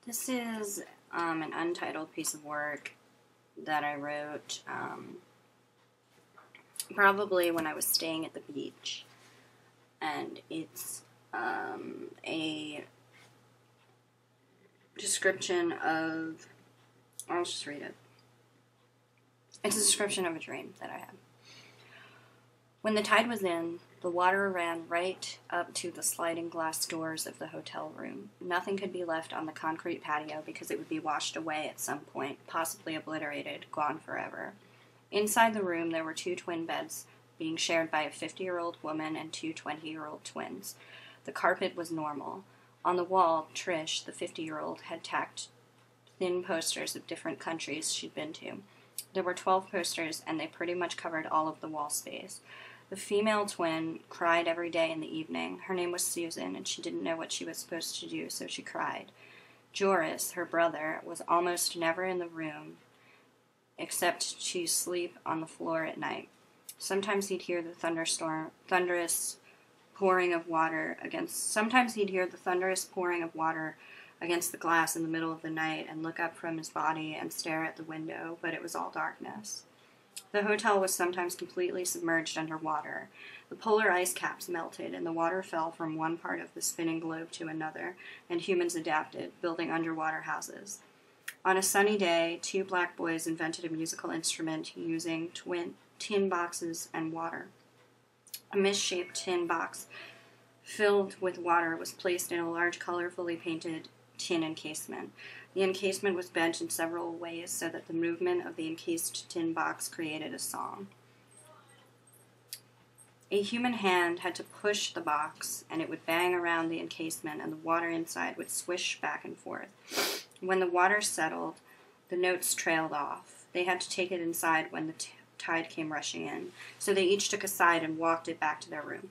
This is an untitled piece of work that I wrote probably when I was staying at the beach. And it's a description of, I'll just read it. It's a description of a dream that I had. When the tide was in, the water ran right up to the sliding glass doors of the hotel room. Nothing could be left on the concrete patio because it would be washed away at some point, possibly obliterated, gone forever. Inside the room, there were 2 twin beds being shared by a 50-year-old woman and 2 20-year-old twins. The carpet was normal. On the wall, Trish, the 50-year-old, had tacked thin posters of different countries she'd been to. There were 12 posters, and they pretty much covered all of the wall space. The female twin cried every day in the evening. Her name was Susan, and she didn't know what she was supposed to do, so she cried. Joris, her brother, was almost never in the room, except to sleep on the floor at night. Sometimes he'd hear the thunderous pouring of water against the glass in the middle of the night and look up from his body and stare at the window, but it was all darkness. The hotel was sometimes completely submerged under water. The polar ice caps melted, and the water fell from one part of the spinning globe to another, and humans adapted, building underwater houses. On a sunny day, 2 black boys invented a musical instrument using tin boxes and water. A misshaped tin box filled with water was placed in a large, colorfully painted tin encasement. The encasement was bent in several ways so that the movement of the encased tin box created a song. A human hand had to push the box, and it would bang around the encasement, and the water inside would swish back and forth. When the water settled, the notes trailed off. They had to take it inside when the tide came rushing in, so they each took a side and walked it back to their room.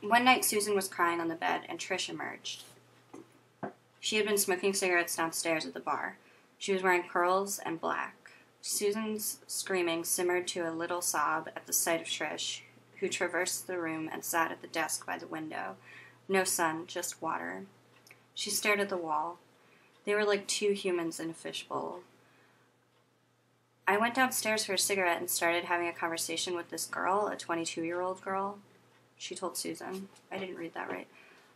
One night, Susan was crying on the bed, and Trish emerged. She had been smoking cigarettes downstairs at the bar. She was wearing pearls and black. Susan's screaming simmered to a little sob at the sight of Trish, who traversed the room and sat at the desk by the window. No sun, just water. She stared at the wall. They were like 2 humans in a fishbowl. I went downstairs for a cigarette and started having a conversation with this girl, a 22-year-old girl. She told Susan. I didn't read that right.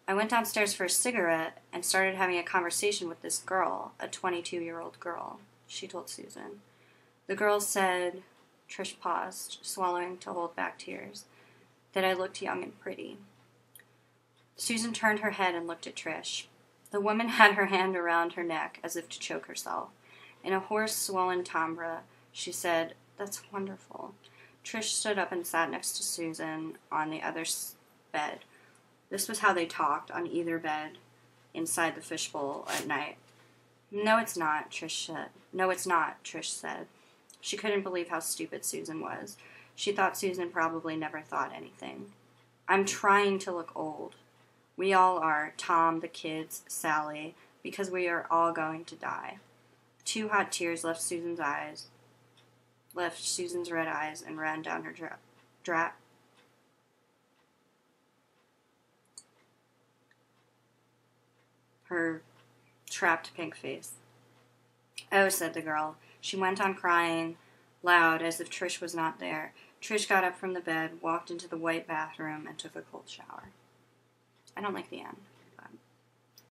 I went downstairs for a cigarette and started having a conversation with this girl, a 22-year-old girl, she told Susan. The girl said, Trish paused, swallowing to hold back tears, that I looked young and pretty. Susan turned her head and looked at Trish. The woman had her hand around her neck as if to choke herself. In a hoarse, swollen timbre, she said, That's wonderful. Trish stood up and sat next to Susan on the other bed. This was how they talked on either bed inside the fishbowl at night. No, it's not, Trish said. No, it's not, Trish said. She couldn't believe how stupid Susan was. She thought Susan probably never thought anything. I'm trying to look old. We all are, Tom, the kids, Sally, because we are all going to die. 2 hot tears left Susan's red eyes and ran down her her trapped pink face. Oh, said the girl. She went on crying, loud, as if Trish was not there. Trish got up from the bed, walked into the white bathroom, and took a cold shower. I don't like the end.